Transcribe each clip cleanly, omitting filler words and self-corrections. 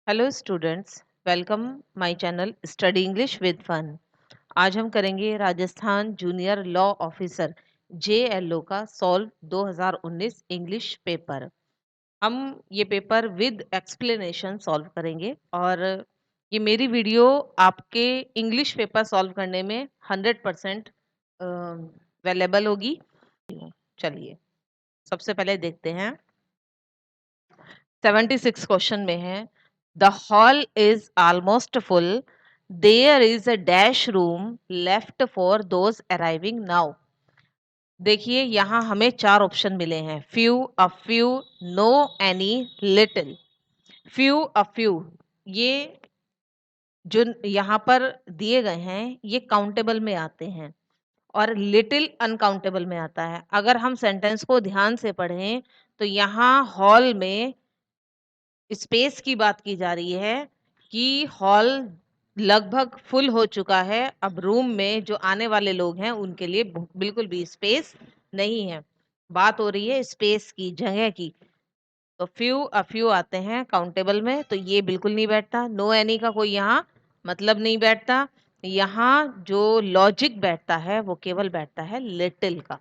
Hello students, welcome my channel study English with fun. आज हम करेंगे Rajasthan junior law officer JLO का solve 2019 English paper. हम ये पेपर विद एक्सप्लेनेशन सॉल्व करेंगे और ये मेरी वीडियो आपके इंग्लिश पेपर सॉल्व करने में 100% अवेलेबल होगी। चलिए सबसे पहले देखते हैं। 76 क्वेश्चन में है, the hall is almost full, there is a dash room left for those arriving now. देखिए यहाँ हमें 4 ऑप्शन मिले हैं, a few, no, any, little. A few, ये जो यहाँ पर दिए गए हैं ये काउंटेबल में आते हैं और लिटिल अनकाउंटेबल में आता है। अगर हम सेंटेंस को ध्यान से पढ़ें तो यहाँ हॉल में स्पेस की बात की जा रही है कि हॉल लगभग फुल हो चुका है। अब रूम में जो आने वाले लोग हैं उनके लिए बिल्कुल भी स्पेस नहीं है। बात हो रही है स्पेस की, जगह की। तो अ फ्यू आते हैं काउंटेबल में, तो ये बिल्कुल नहीं बैठता। नो एनी का कोई यहाँ मतलब नहीं बैठता। यहाँ जो लॉजिक बैठता है वो केवल बैठता है लिटिल का।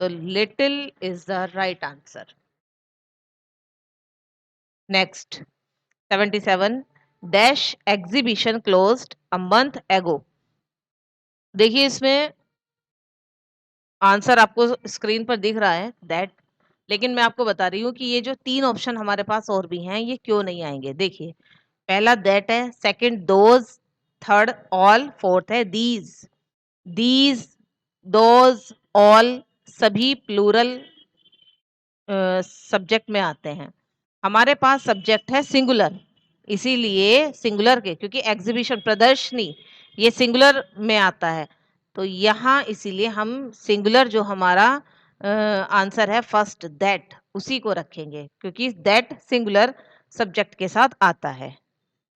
तो little is the right answer. Next 77, dash exhibition closed a month एगो। देखिए इसमें आंसर आपको स्क्रीन पर दिख रहा है दैट, लेकिन मैं आपको बता रही हूँ कि ये जो 3 ऑप्शन हमारे पास और भी हैं ये क्यों नहीं आएंगे। देखिए पहला दैट है, second those, third all, fourth है दीज, दोज, ऑल सभी प्लूरल सब्जेक्ट में आते हैं। हमारे पास सब्जेक्ट है सिंगुलर, इसीलिए सिंगुलर के, क्योंकि एग्जीबिशन प्रदर्शनी ये सिंगुलर में आता है, तो यहाँ इसीलिए हम सिंगुलर जो हमारा आंसर है फर्स्ट दैट, उसी को रखेंगे क्योंकि दैट सिंगुलर सब्जेक्ट के साथ आता है।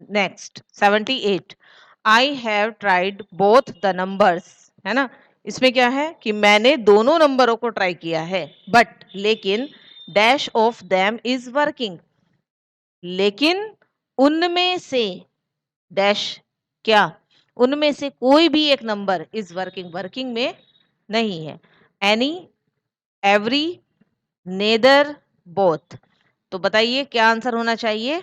Next 78, I have tried both the numbers, है ना। इसमें क्या है कि मैंने दोनों नंबरों को ट्राई किया है, बट लेकिन dash of them is working, लेकिन उनमें से डैश क्या, उनमें से कोई भी एक नंबर इज वर्किंग, वर्किंग में नहीं है। Any, every, neither, both. तो बताइए क्या आंसर होना चाहिए।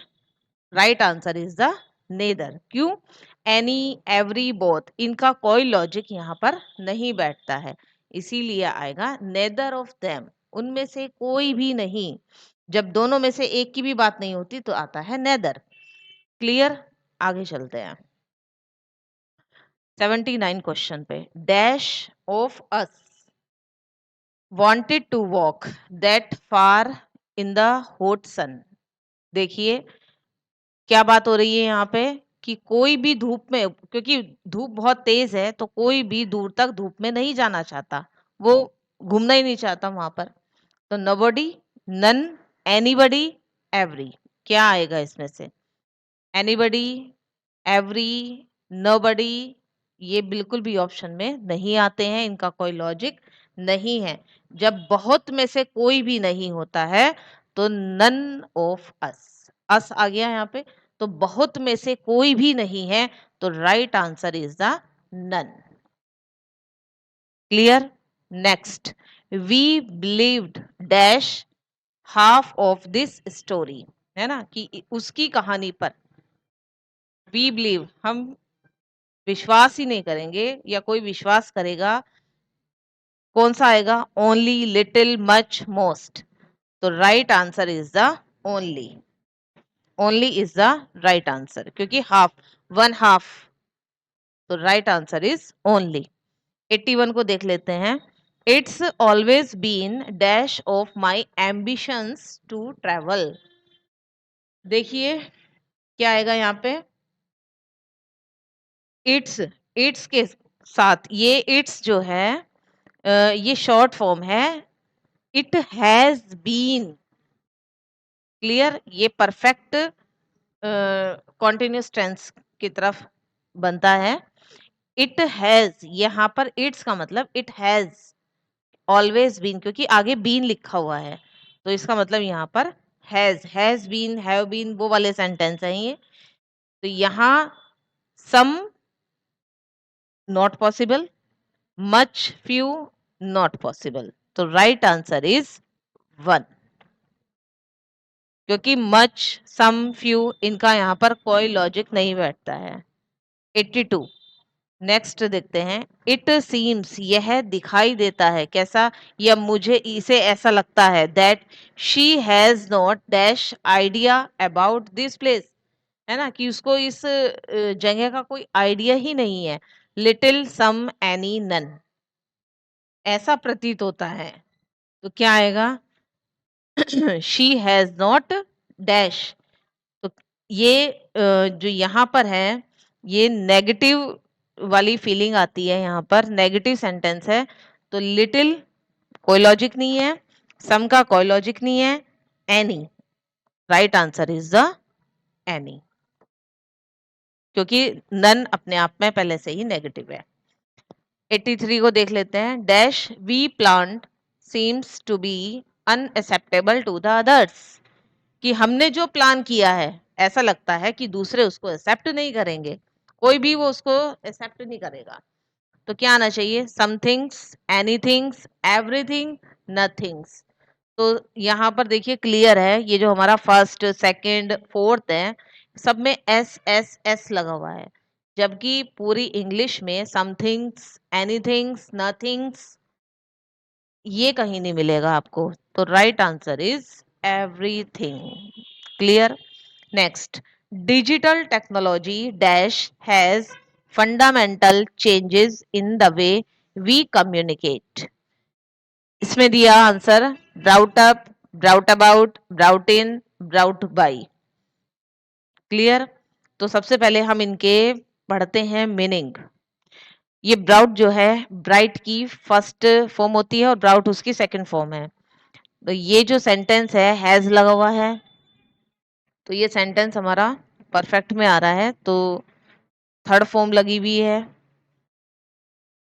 Right answer is the neither. क्यों? एनी, एवरी, बोथ, इनका कोई लॉजिक यहाँ पर नहीं बैठता है, इसीलिए आएगा नेदर ऑफ देम, उनमें से कोई भी नहीं। जब दोनों में से एक की भी बात नहीं होती तो आता है नेदर। क्लियर? आगे चलते हैं 79 क्वेश्चन पे, dash of us wanted to walk that far in the hot sun। देखिए क्या बात हो रही है यहाँ पे कि कोई भी धूप में, क्योंकि धूप बहुत तेज है तो कोई भी दूर तक धूप में नहीं जाना चाहता, वो घूमना ही नहीं चाहता वहां पर। तो नोबडी, नन, एनीबडी, एवरी, क्या आएगा इसमें से। एनीबडी, एवरी, नोबडी, ये बिल्कुल भी ऑप्शन में नहीं आते हैं, इनका कोई लॉजिक नहीं है। जब बहुत में से कोई भी नहीं होता है तो नन ऑफ अस आ गया यहाँ पे, तो बहुत में से कोई भी नहीं है, तो right answer is the none. Clear? Next, we believed dash half of this story, है ना, कि उसकी कहानी पर वी बिलीव, हम विश्वास ही नहीं करेंगे या कोई विश्वास करेगा, कौन सा आएगा, ओनली, लिटिल, मच, मोस्ट। तो right answer is the only. Only is the right answer, क्योंकि हाफ, वन हाफ, तो राइट आंसर इज ओनली। 81 को देख लेते हैं, it's always been dash of my ambitions to travel. देखिए क्या आएगा यहाँ पे, इट्स के साथ ये इट्स जो है ये शॉर्ट फॉर्म है, इट हैज बीन। क्लियर? ये परफेक्ट कॉन्टिन्यूस टेंस की तरफ बनता है। इट हैज, यहाँ पर इट्स का मतलब इट हैज ऑलवेज बीन, क्योंकि आगे बीन लिखा हुआ है तो इसका मतलब यहाँ पर हैज बीन, हैव बीन, वो वाले सेंटेंस हैं ये। तो यहाँ some not possible, much few not possible. तो राइट आंसर इज 1, क्योंकि मच, सम, फ्यू, इनका यहाँ पर कोई लॉजिक नहीं बैठता है। 82 नेक्स्ट देखते हैं। इट सीम्स, यह दिखाई देता है, कैसा, या मुझे, इसे ऐसा लगता है, that she has not dash idea about this place, है ना, कि उसको इस जगह का कोई आइडिया ही नहीं है। लिटिल, सम, एनी, नन, ऐसा प्रतीत होता है। तो क्या आएगा? She has not dash. तो ये जो यहाँ पर है, ये नेगेटिव वाली फीलिंग आती है, यहाँ पर नेगेटिव सेंटेंस है। तो लिटिल कोई लॉजिक नहीं है, सम का कोई लॉजिक नहीं है, any, right answer is the any, क्योंकि नन अपने आप में पहले से ही नेगेटिव है। 83 को देख लेते हैं। Dash we plant seems to be unacceptable to the others, कि हमने जो प्लान किया है ऐसा लगता है कि दूसरे उसको एक्सेप्ट नहीं करेंगे, कोई भी वो उसको एक्सेप्ट नहीं करेगा। तो क्या आना चाहिए? Somethings, anythings, everything, nothings. तो यहाँ पर देखिए क्लियर है, ये जो हमारा फर्स्ट, सेकंड, फोर्थ है, सब में एस एस एस लगा हुआ है, जबकि पूरी इंग्लिश में समथिंग्स, एनीथिंग्स, नथिंग्स, ये कहीं नहीं मिलेगा आपको। तो right answer is everything. Clear? Next, digital technology dash has fundamental changes in the way we communicate. इसमें दिया answer brought up, brought about, brought in, brought by. Clear? तो सबसे पहले हम इनके पढ़ते हैं मीनिंग। ये ब्राउट जो है, ब्राइट की फर्स्ट फॉर्म होती है और ब्राउट उसकी सेकंड फॉर्म है। तो ये जो सेंटेंस है, हैज लगा हुआ है, तो ये सेंटेंस हमारा परफेक्ट में आ रहा है। तो थर्ड फॉर्म लगी हुई है,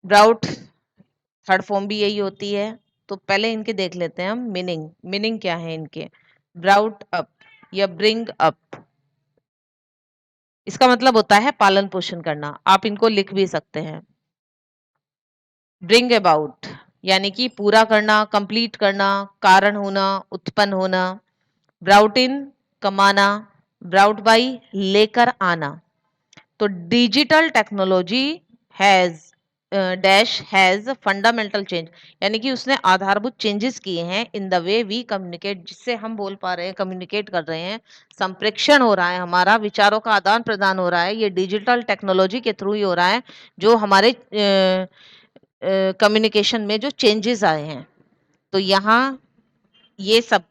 ब्राउट थर्ड फॉर्म भी यही होती है। तो पहले इनके देख लेते हैं हम मीनिंग। मीनिंग क्या है इनके? ब्राउट अप या ब्रिंग अप, इसका मतलब होता है पालन पोषण करना। आप इनको लिख भी सकते हैं। ब्रिंग अबाउट यानी कि पूरा करना, कंप्लीट करना, कारण होना, उत्पन्न होना। ब्राउट इन कमाना, ब्राउट बाई लेकर आना। तो digital technology has dash has fundamental change, यानी कि उसने आधारभूत चेंजेस किए हैं in the way we communicate, जिससे हम बोल पा रहे हैं, कम्युनिकेट कर रहे हैं, संप्रेषण हो रहा है, हमारा विचारों का आदान प्रदान हो रहा है, ये डिजिटल टेक्नोलॉजी के थ्रू ही हो रहा है, जो हमारे कम्युनिकेशन में जो चेंजेस आए हैं। तो यहाँ ये सब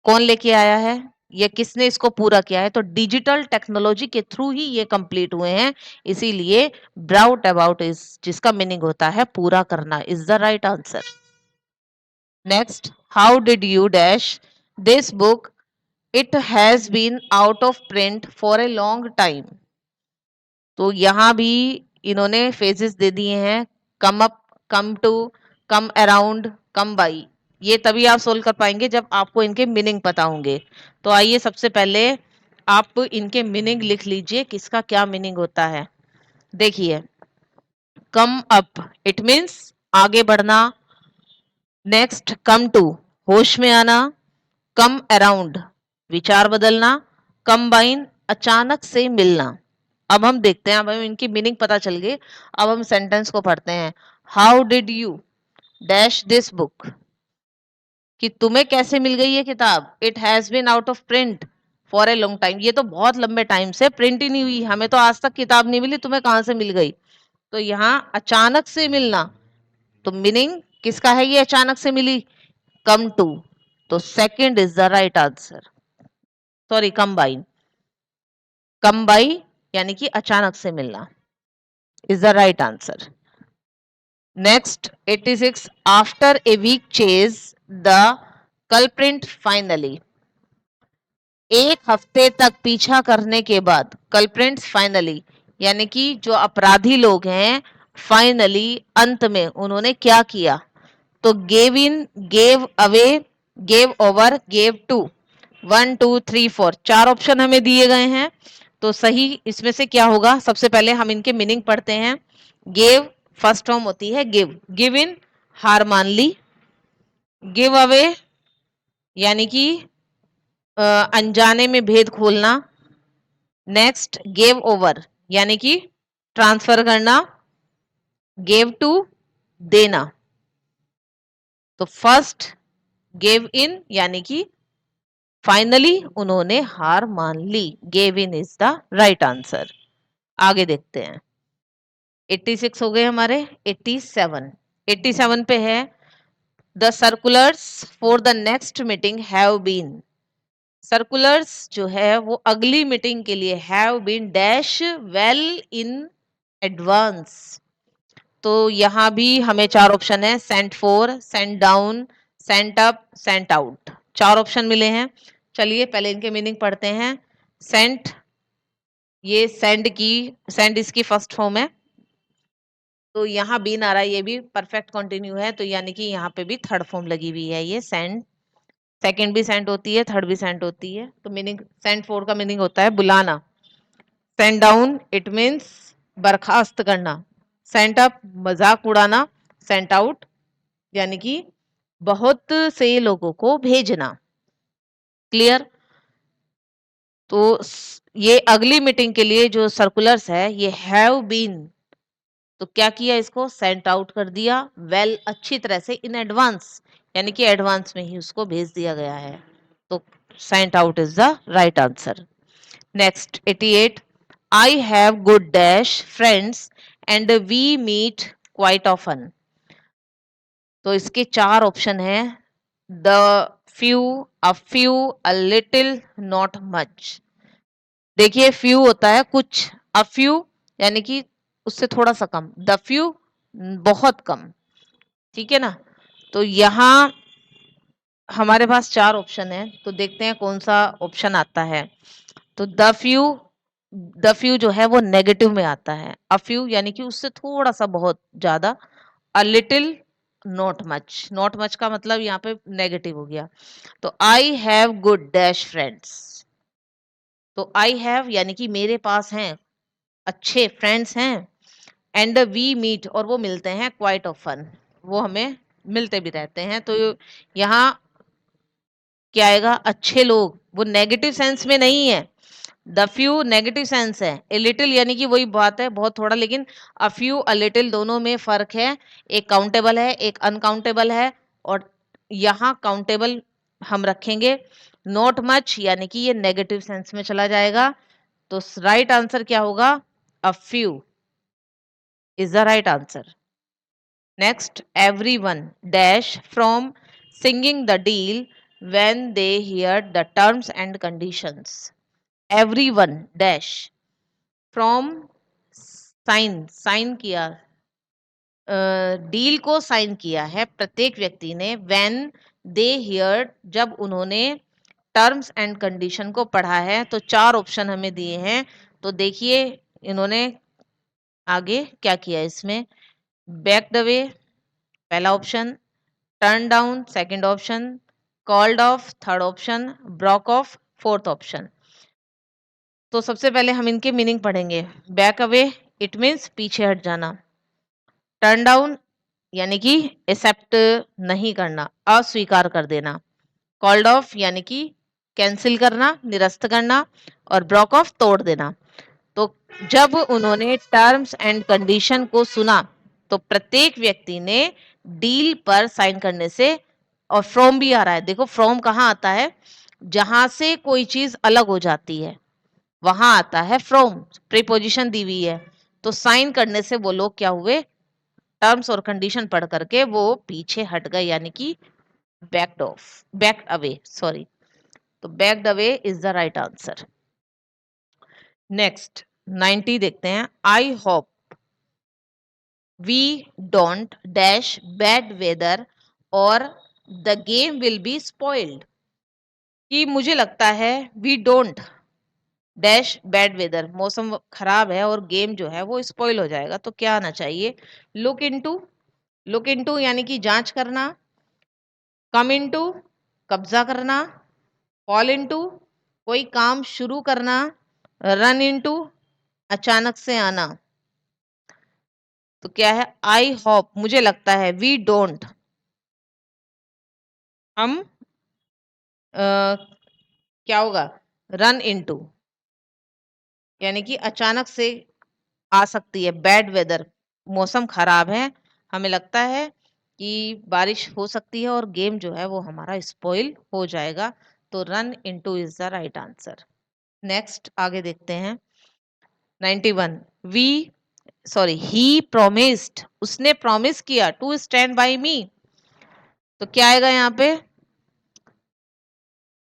कौन लेके आया है, ये किसने इसको पूरा किया है? तो डिजिटल टेक्नोलॉजी के थ्रू ही ये कंप्लीट हुए हैं। इसीलिए ब्राउट अबाउट इज, जिसका मीनिंग होता है पूरा करना, is the right answer. Next, how did you dash this book, it has been out of print for a long time. तो यहाँ भी इन्होंने फेजेस दे दिए हैं, come up, come to, come around, come by. ये तभी आप सोल्व कर पाएंगे जब आपको इनके मीनिंग पता होंगे। तो आइए सबसे पहले आप इनके मीनिंग लिख लीजिए, किसका क्या मीनिंग होता है। देखिए, कम अप इट मीन्स आगे बढ़ना। नेक्स्ट, कम टू होश में आना। कम अराउंड विचार बदलना। कंबाइन अचानक से मिलना। अब हम देखते हैं, अब हम इनकी मीनिंग पता चल गई। अब हम सेंटेंस को पढ़ते हैं। How did you dash this book, कि तुम्हें कैसे मिल गई ये किताब। It has been out of print for a long time, ये तो बहुत लंबे टाइम से प्रिंट ही नहीं हुई, हमें तो आज तक किताब नहीं मिली, तुम्हें कहां से मिल गई। तो यहाँ अचानक से मिलना, तो मीनिंग किसका है? ये अचानक से मिली, कम टू। तो second is the right answer. Sorry, combine, come by यानी कि अचानक से मिलना, is the right answer. Next, 86, after a week chase the culprit finally, एक हफ्ते तक पीछा करने के बाद, कल्प्रिंट्स फाइनली यानी कि जो अपराधी लोग हैं, फाइनली अंत में उन्होंने क्या किया? तो gave in, gave away, gave over, gave to, 1 2 3 4 4 option हमें दिए गए हैं। तो सही इसमें से क्या होगा? सबसे पहले हम इनके मीनिंग पढ़ते हैं। गेव फर्स्ट फॉर्म होती है गिव, गिव इन हार मान ली, गिव अवे यानी कि अनजाने में भेद खोलना। नेक्स्ट गेव ओवर यानी कि ट्रांसफर करना, गेव टू देना। तो फर्स्ट गेव इन यानी कि फाइनली उन्होंने हार मान ली, gave in is the right answer. आगे देखते हैं। 86 हो गए हमारे। 87, 87 पे है the circulars for the next meeting have been. Circulars जो है वो अगली मीटिंग के लिए have been dash well in advance. तो यहाँ भी हमें 4 ऑप्शन है, sent for, sent down, sent up, sent out, 4 option मिले हैं। चलिए पहले इनके मीनिंग पढ़ते हैं। सेंट, ये सेंड इसकी फर्स्ट फॉर्म है। तो यहाँ बीन आ रहा है, ये भी परफेक्ट कंटिन्यू है, तो यानी कि यहाँ पे भी थर्ड फॉर्म लगी हुई है। ये सेंड, सेकंड भी सेंट होती है, थर्ड भी सेंट होती है। तो मीनिंग सेंट फॉर का मीनिंग होता है बुलाना। सेंड डाउन इट मीन्स बर्खास्त करना। सेंट अप मजाक उड़ाना। सेंट आउट यानी कि बहुत से लोगों को भेजना। क्लियर? तो ये अगली मीटिंग के लिए जो सर्कुलर्स है ये हैव बीन, तो क्या किया? इसको सेंट आउट कर दिया वेल, अच्छी तरह से, इन एडवांस यानी कि एडवांस में ही उसको भेज दिया गया है। तो sent out is the right answer. Next 88, I have good dash friends and we meet quite often. तो इसके 4 ऑप्शन है, the few, a few, a little, not much. देखिए फ्यू होता है कुछ, अ फ्यू यानी कि उससे थोड़ा सा कम, द फ्यू बहुत कम। ठीक है ना? तो यहाँ हमारे पास 4 ऑप्शन है, तो देखते हैं कौन सा ऑप्शन आता है। तो द फ्यू जो है वो नेगेटिव में आता है। अ फ्यू यानी कि उससे थोड़ा सा बहुत ज्यादा। अ little, not much, not much का मतलब यहाँ पे नेगेटिव हो गया। तो आई हैव गुड डैश फ्रेंड्स, तो आई हैव यानी कि मेरे पास हैं अच्छे फ्रेंड्स हैं, एंड वी मीट और वो मिलते हैं क्वाइट ऑफन, वो हमें मिलते भी रहते हैं। तो यहाँ क्या आएगा? अच्छे लोग, वो नेगेटिव सेंस में नहीं है। द फ्यू नेगेटिव सेंस है, ए लिटिल यानी कि वही बात है बहुत थोड़ा, लेकिन अ फ्यू अ लिटिल दोनों में फर्क है। एक काउंटेबल है, एक अनकाउंटेबल है, और यहाँ काउंटेबल हम रखेंगे। नॉट मच यानी कि ये नेगेटिव सेंस में चला जाएगा। तो राइट आंसर क्या होगा? A few is the right answer. Next, everyone dash from singing the deal when they hear the terms and conditions. Everyone dash from sign किया, डील को साइन किया है प्रत्येक व्यक्ति ने, व्हेन दे हियर जब उन्होंने टर्म्स एंड कंडीशन को पढ़ा है। तो 4 ऑप्शन हमें दिए हैं। तो देखिए इन्होंने आगे क्या किया इसमें। बैक द वे पहला option, turn down second option, called off third option, Brock of fourth option. तो सबसे पहले हम इनके मीनिंग पढ़ेंगे। बैक अवे इट मीन्स पीछे हट जाना। टर्न डाउन यानी कि एक्सेप्ट नहीं करना, अस्वीकार कर देना। कॉल्ड ऑफ यानी कि कैंसिल करना, निरस्त करना। और ब्रॉक ऑफ तोड़ देना। तो जब उन्होंने टर्म्स एंड कंडीशन को सुना तो प्रत्येक व्यक्ति ने डील पर साइन करने से, और फ्रॉम भी आ रहा है, देखो फ्रॉम कहाँ आता है? जहां से कोई चीज अलग हो जाती है वहां आता है फ्रॉम, प्रीपोजिशन दी हुई है। तो साइन करने से वो लोग क्या हुए? टर्म्स और कंडीशन पढ़ करके वो पीछे हट गए, यानी कि backed off, back away, sorry. तो backed away is the right answer. Next 90 देखते हैं। I hope we don't dash bad weather और the game will be spoiled. कि मुझे लगता है we don't dash bad weather, मौसम खराब है और गेम जो है वो स्पॉइल हो जाएगा। तो क्या आना चाहिए? लुक इनटू, लुक इनटू यानी कि जांच करना। कम इनटू कब्जा करना, फॉल इनटू कोई काम शुरू करना, रन इनटू अचानक से आना। तो क्या है, आई होप मुझे लगता है, वी डोंट हम क्या होगा, रन इनटू यानी कि अचानक से आ सकती है, बैड वेदर मौसम खराब है, हमें लगता है कि बारिश हो सकती है और गेम जो है वो हमारा स्पॉइल हो जाएगा। तो run into is the right answer. Next आगे देखते हैं 91। वी सॉरी ही प्रोमिस्ड उसने प्रॉमिस किया टू स्टैंड बाय मी। तो क्या आएगा यहाँ पे,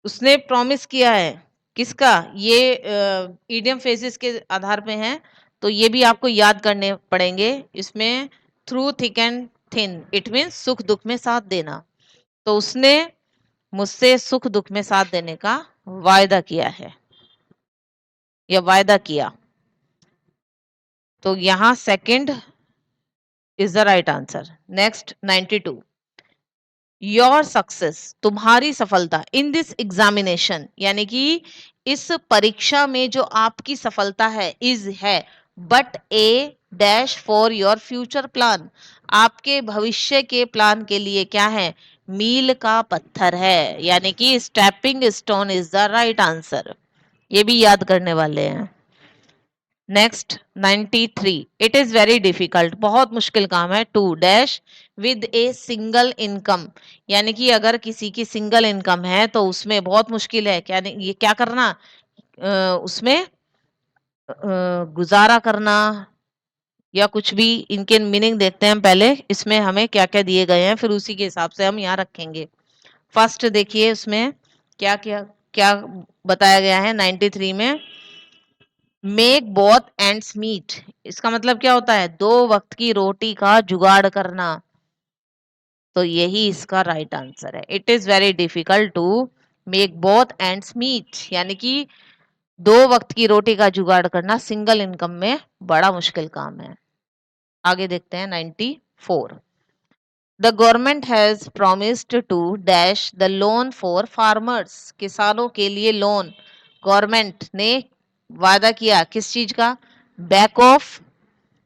उसने प्रॉमिस किया है किसका, ये इडियम फेजेस के आधार पे हैं, तो ये भी आपको याद करने पड़ेंगे। इसमें through thick and thin it mean सुख दुख में साथ देना। तो उसने मुझसे सुख दुख में साथ देने का वायदा किया है या वायदा किया। तो यहाँ second is the right answer. Next 92। Your success तुम्हारी सफलता इन दिस एग्जामिनेशन यानी कि इस परीक्षा में जो आपकी सफलता है इज है but A dash for your future plan आपके भविष्य के प्लान के लिए क्या है, मील का पत्थर है, यानी कि stepping stone is the right answer. ये भी याद करने वाले हैं। Next 93। It is very difficult बहुत मुश्किल काम है to dash with a single income यानी कि अगर किसी की सिंगल इनकम है तो उसमें बहुत मुश्किल है, क्या ये क्या करना, उसमें गुजारा करना या कुछ भी। इनके मीनिंग देखते हैं पहले, इसमें हमें क्या क्या दिए गए हैं फिर उसी के हिसाब से हम यहाँ रखेंगे। फर्स्ट देखिए उसमें क्या क्या क्या बताया गया है 93 में, मेक बोथ एंड्स मीट इसका मतलब क्या होता है, दो वक्त की रोटी का जुगाड़ करना। तो यही इसका राइट आंसर है। It is very difficult to make both ends meet यानी कि दो वक्त की रोटी का जुगाड़ करना सिंगल इनकम में बड़ा मुश्किल काम है। आगे देखते हैं 94। The government has promised to dash the loan for farmers किसानों के लिए लोन गवर्नमेंट ने वादा किया किस चीज का, back off,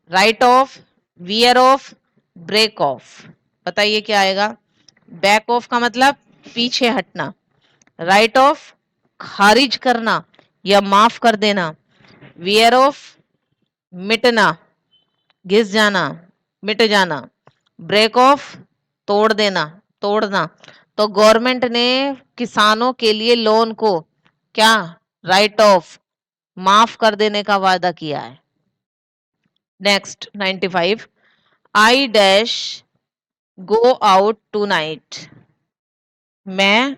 right off, wear off, break off. बताइए क्या आएगा। बैक ऑफ का मतलब पीछे हटना, राइट ऑफ खारिज करना या माफ कर देना, वियर ऑफ मिटना, घिस जाना, मिट जाना, ब्रेक ऑफ तोड़ देना, तोड़ना। तो गवर्नमेंट ने किसानों के लिए लोन को क्या, राइट ऑफ माफ कर देने का वादा किया है। Next 95। I dash go out tonight मैं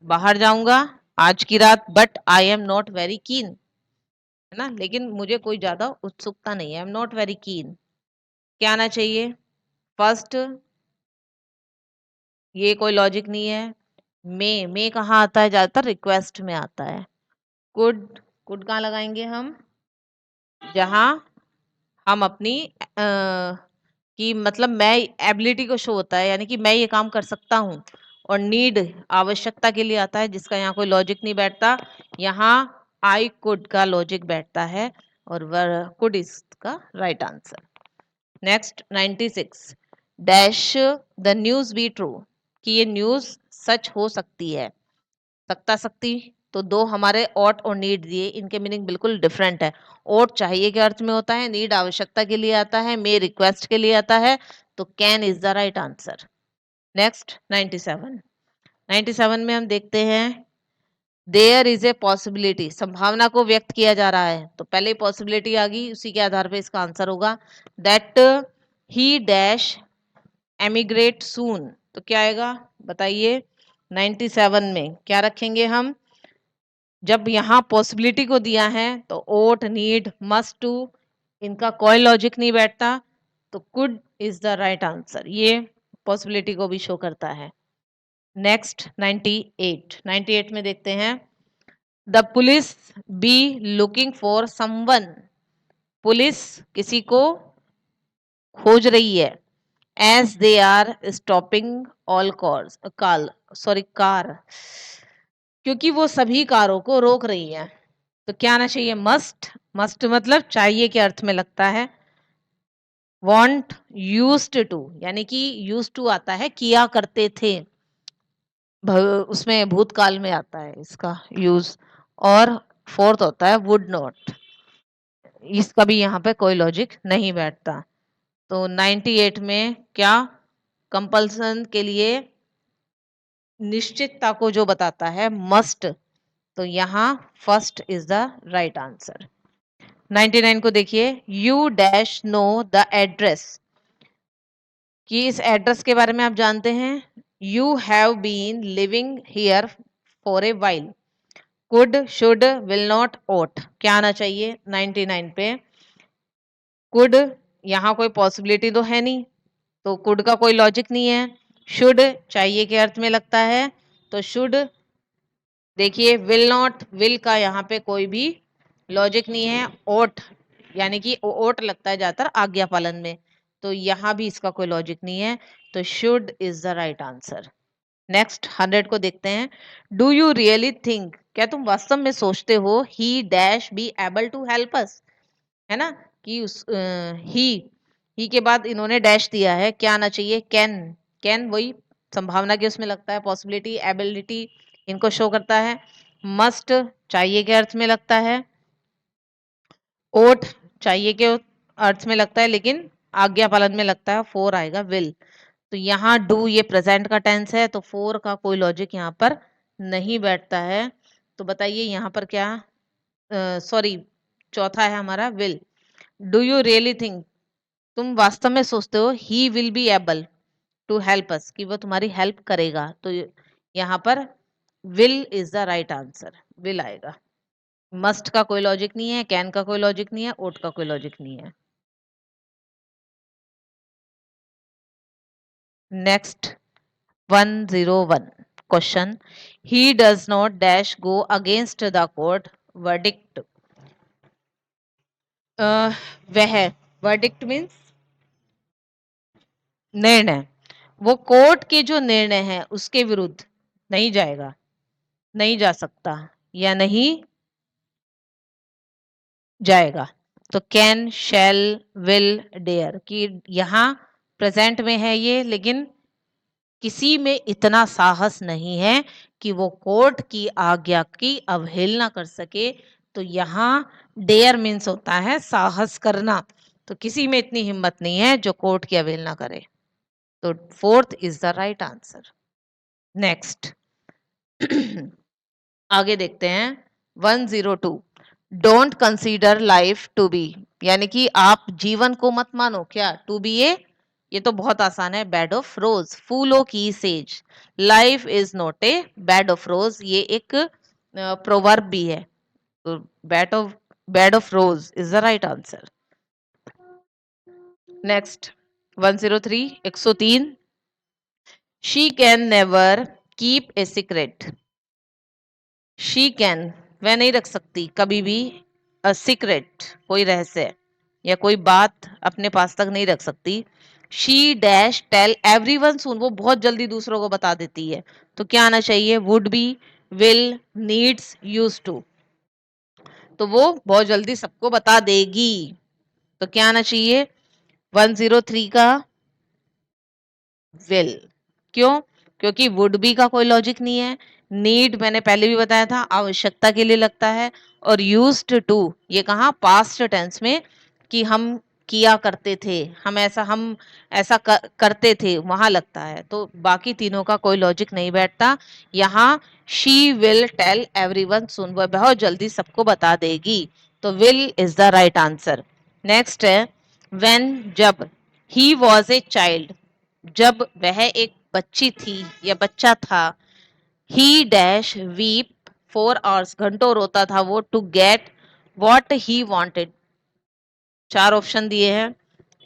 बाहर जाऊंगा आज की रात but I am not very keen है ना, लेकिन मुझे कोई ज्यादा उत्सुकता नहीं है, आई एम नॉट वेरी कीन। क्या आना चाहिए, फर्स्ट ये कोई लॉजिक नहीं है। मे कहाँ आता है, ज्यादातर रिक्वेस्ट में आता है। कुड कुड कहाँ लगाएंगे हम, जहां हम अपनी कि मतलब मैं एबिलिटी को शो होता है यानी कि मैं ये काम कर सकता हूँ। और नीड आवश्यकता के लिए आता है जिसका यहाँ कोई लॉजिक नहीं बैठता। यहाँ आई कुड का लॉजिक बैठता है और वर कुड इसका right answer. Next 96। Dash the news be true कि ये न्यूज सच हो सकती है, सकता सकती। तो दो हमारे ought और नीड दिए, इनके मीनिंग बिल्कुल डिफरेंट है। ought चाहिए के अर्थ में होता है, नीड आवश्यकता के लिए आता है, मे रिक्वेस्ट के लिए आता है। तो can is the right answer. Next 97। 97 में हम देखते हैं देयर इज ए पॉसिबिलिटी संभावना को व्यक्त किया जा रहा है। तो पहले पॉसिबिलिटी आ गई, उसी के आधार पे इसका आंसर होगा दैट ही डैश एमिग्रेट सून। तो क्या आएगा बताइए, 97 में क्या रखेंगे हम, जब यहाँ पॉसिबिलिटी को दिया है तो ओट नीड मस्ट टू इनका कोई लॉजिक नहीं बैठता। तो could is the right answer, ये पॉसिबिलिटी को भी शो करता है। नेक्स्ट 98। 98 में देखते हैं the police be looking for someone police किसी को खोज रही है as they are stopping all car, क्योंकि वो सभी कारों को रोक रही है। तो क्या आना चाहिए? मस्ट मतलब चाहिए के अर्थ में लगता है। want used to यानी कि used to आता है किया करते थे, उसमें भूतकाल में आता है इसका यूज। और फोर्थ होता है वुड नॉट, इसका भी यहाँ पे कोई लॉजिक नहीं बैठता। तो 98 में क्या कंपल्सन के लिए निश्चितता को जो बताता है मस्ट, तो यहाँ first is the right answer. 99 को देखिए, you dash know the address, कि इस एड्रेस के बारे में आप जानते हैं। You have been living here for a while, could should will not ought, क्या आना चाहिए 99 पे? कुड, यहाँ कोई पॉसिबिलिटी तो है नहीं, तो कुड का कोई लॉजिक नहीं है। शुड चाहिए के अर्थ में लगता है, तो शुड। देखिए विल नॉट, विल का यहाँ पे कोई भी लॉजिक नहीं है। ओट यानी कि ओट लगता है ज्यादातर आज्ञा पालन में, तो यहाँ भी इसका कोई लॉजिक नहीं है, तो should is the right answer. Next 100 को देखते हैं। डू यू रियली थिंक, क्या तुम वास्तव में सोचते हो he dash be able to help us, है ना, कि उस ही के बाद इन्होंने डैश दिया है, क्या आना चाहिए? कैन, कैन वही संभावना के उसमें लगता है, पॉसिबिलिटी एबिलिटी इनको शो करता है। मस्ट चाहिए के अर्थ में लगता है। ओट चाहिए के अर्थ में लगता है लेकिन आज्ञा पालन में लगता है, फोर आएगा विल। तो यहाँ डू ये प्रेजेंट का टेंस है, तो फोर का कोई लॉजिक यहाँ पर नहीं बैठता है। तो बताइए यहाँ पर क्या, सॉरी चौथा है हमारा will. Do you really think, तुम वास्तव में सोचते हो he will be able to help us, कि वो तुम्हारी हेल्प करेगा, तो यहाँ पर will is the right answer, will आएगा। मस्ट का कोई लॉजिक नहीं है, कैन का कोई लॉजिक नहीं है, ओट का कोई लॉजिक नहीं है। Next 101 question, he does not dash go against the court verdict, वह, वर्डिक्ट मीन्स निर्णय, वो कोर्ट के जो निर्णय है उसके विरुद्ध नहीं जाएगा, नहीं जा सकता या नहीं जाएगा। तो कैन, शैल, विल, डेयर, कि यहाँ प्रेजेंट में है ये, लेकिन किसी में इतना साहस नहीं है कि वो कोर्ट की आज्ञा की अवहेलना कर सके। तो यहाँ डेयर मीन्स होता है साहस करना, तो किसी में इतनी हिम्मत नहीं है जो कोर्ट की अवहेलना करे, तो fourth is the right answer. Next आगे देखते हैं 102, don't consider life to be, यानी कि आप जीवन को मत मानो क्या टू बी ये तो बहुत आसान है, बेड ऑफ रोज, फूलों की says. Life is not a bed of रोज, ये एक प्रोवर्ब भी है, तो bed of rose is the right answer. Next 103, 103, she can never keep a secret, she can वह नहीं रख सकती कभी भी, अ सीक्रेट कोई रहस्य या कोई बात अपने पास तक नहीं रख सकती। शी डैश टेल एवरीवन सून, वो बहुत जल्दी दूसरों को बता देती है, तो क्या आना चाहिए? Would be, will, needs, use to, तो वो बहुत जल्दी सबको बता देगी, तो क्या आना चाहिए 103 का? विल। क्यों? क्योंकि वुड बी का कोई लॉजिक नहीं है। नीड मैंने पहले भी बताया था आवश्यकता के लिए लगता है, और यूज्ड टू ये कहा पास्ट टेंस में, कि हम किया करते थे, हम ऐसा करते थे वहां लगता है, तो बाकी तीनों का कोई लॉजिक नहीं बैठता। यहाँ शी विल टेल एवरीवन सुन, वह बहुत जल्दी सबको बता देगी, तो will is the right answer. Next है व्हेन, जब, ही वॉज ए चाइल्ड, जब वह एक बच्ची थी या बच्चा था, ही डैश वीप 4 hours, घंटों रोता था वो, to get what he wanted, चार ऑप्शन दिए हैं,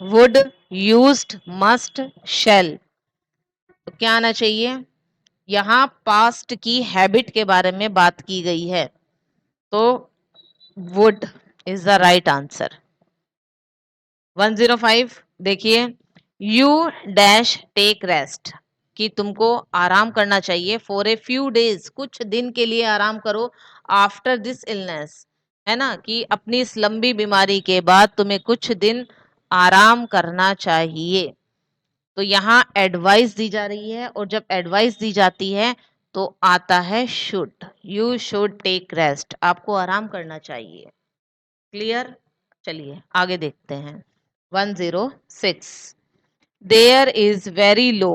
वुड, यूज्ड, मस्ट, शेल, तो क्या आना चाहिए? यहाँ पास्ट की हैबिट के बारे में बात की गई है, तो would is the right answer. 105 देखिए, यू डैश टेक रेस्ट, कि तुमको आराम करना चाहिए। फॉर ए फ्यू डेज, कुछ दिन के लिए आराम करो। आफ्टर दिस इलनेस, है ना, कि अपनी इस लंबी बीमारी के बाद तुम्हें कुछ दिन आराम करना चाहिए। तो यहाँ एडवाइस दी जा रही है, और जब एडवाइस दी जाती है तो आता है should. You should take rest, आपको आराम करना चाहिए। क्लियर? चलिए आगे देखते हैं। 106, there is very low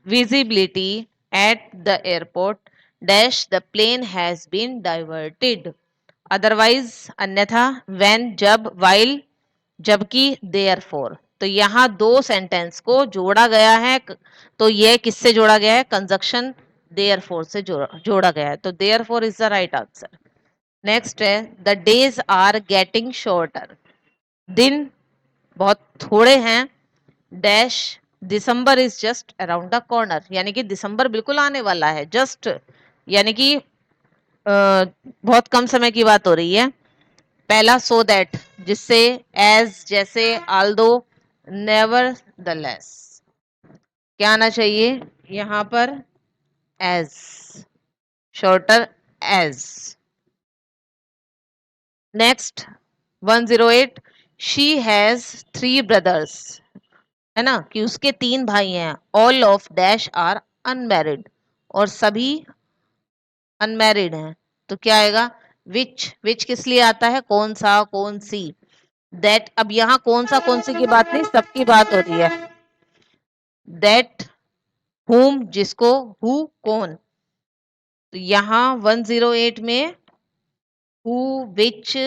visibility at the airport dash the plane has been diverted, otherwise अन्यथा, when जब, while जबकि, therefore। तो यहाँ दो सेंटेंस को जोड़ा गया है। तो ये किससे जोड़ा गया है? कंजक्शन therefore से जोड़ा गया है। तो therefore is the right answer. Next है the days are getting shorter, दिन बहुत थोड़े हैं। Dash December is just around the corner, यानी कि दिसंबर बिल्कुल आने वाला है। जस्ट यानी कि बहुत कम समय की बात हो रही है। पहला सो दैट, जिससे, एज जैसे, आल्दो, नेवर द लेस। क्या आना चाहिए यहाँ पर? As, shorter as. Next 108, she has 3 brothers, है ना, कि उसके 3 भाई हैं। All of dash are unmarried, और सभी अनमैरिड हैं। तो क्या आएगा? विच किस लिए आता है? कौन सा, कौन सी। दैट, अब यहाँ कौन सा कौन सी की बात नहीं, सबकी बात हो रही है। दैट, हुम जिसको, हु कौन। तो यहाँ 108 में हु, विच,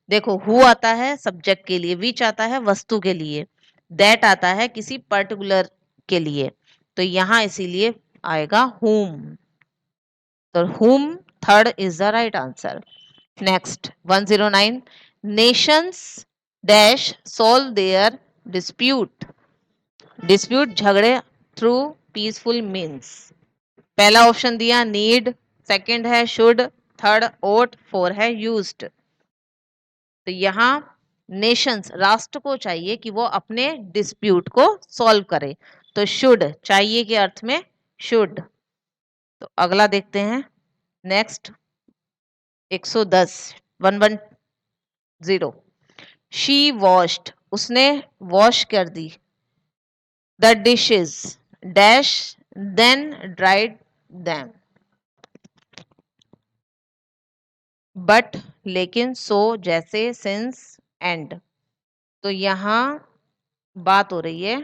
देखो हु आता है सब्जेक्ट के लिए, विच आता है वस्तु के लिए, दैट आता है किसी पर्टिकुलर के लिए। तो यहाँ इसीलिए आएगा हुम। तो whom third is the right answer. Next 109, nations dash solve their dispute, dispute झगड़े through peaceful means। पहला ऑप्शन दिया need, सेकंड है should, थर्ड ought, फोर है used। तो यहाँ नेशंस, राष्ट्र को चाहिए कि वो अपने डिस्प्यूट को सॉल्व करे, तो शुड चाहिए के अर्थ में शुड। तो अगला देखते हैं। नेक्स्ट 110, 110, शी वॉश्ड, उसने वॉश कर दी, the dishes dash then dried them, but लेकिन, सो जैसे, सिंस, एंड। तो यहाँ बात हो रही है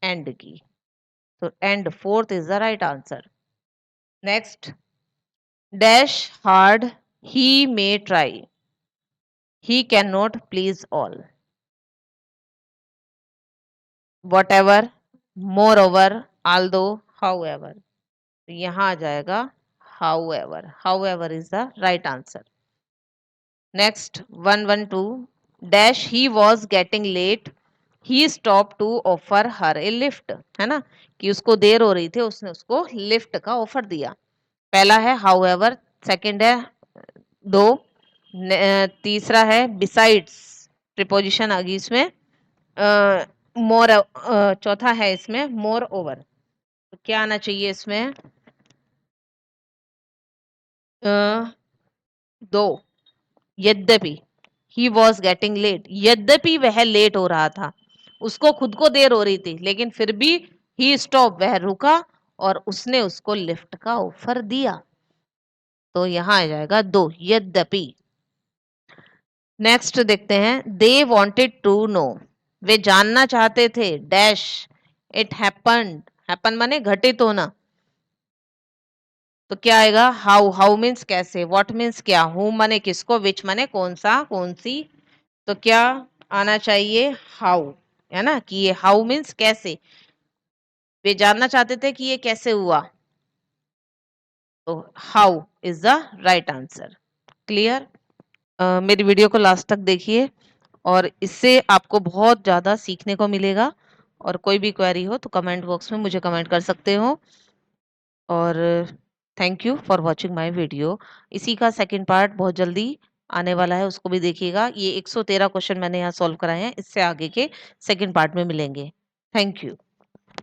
एंड की, तो and fourth is the right answer. Next dash hard he may try, he can not please all. whatever, moreover, although, however। तो यहाँ आ जाएगा however, however is the right answer। Next 112, dash he was getting late, he stopped to offer her a lift, है ना, कि उसको देर हो रही थी, उसने उसको लिफ्ट का ऑफर दिया। पहला है however, सेकंड है दो, तीसरा है besides, प्रीपोजिशन आ गई इसमें, मोर, चौथा है इसमें मोर ओवर। तो क्या आना चाहिए इसमें? दो, यद्यपि, ही वॉज गेटिंग लेट, यद्यपि वह लेट हो रहा था, उसको खुद को देर हो रही थी, लेकिन फिर भी ही स्टॉप, वह रुका और उसने उसको लिफ्ट का ऑफर दिया। तो यहाँ आ जाएगा दो, यद्यपि। नेक्स्ट देखते हैं, दे वॉन्टेड टू नो, वे जानना चाहते थे, डैश इट हैपन्ड, हैपन माने घटित होना। तो क्या आएगा? हाउ, हाउ मीन्स कैसे, व्हाट मीन्स क्या, हु माने किसको, विच माने कौन सा, कौन सी। तो क्या आना चाहिए? हाउ, है ना, कि ये हाउ मीन्स कैसे, वे जानना चाहते थे कि ये कैसे हुआ। तो how is the right answer. Clear? मेरी वीडियो को लास्ट तक देखिए, और इससे आपको बहुत ज़्यादा सीखने को मिलेगा। और कोई भी क्वेरी हो तो कमेंट बॉक्स में मुझे कमेंट कर सकते हो। और thank you for watching my video. इसी का सेकंड पार्ट बहुत जल्दी आने वाला है, उसको भी देखिएगा। ये 113 क्वेश्चन मैंने यहाँ सॉल्व कराए हैं, इससे आगे के सेकंड पार्ट में मिलेंगे। Thank you.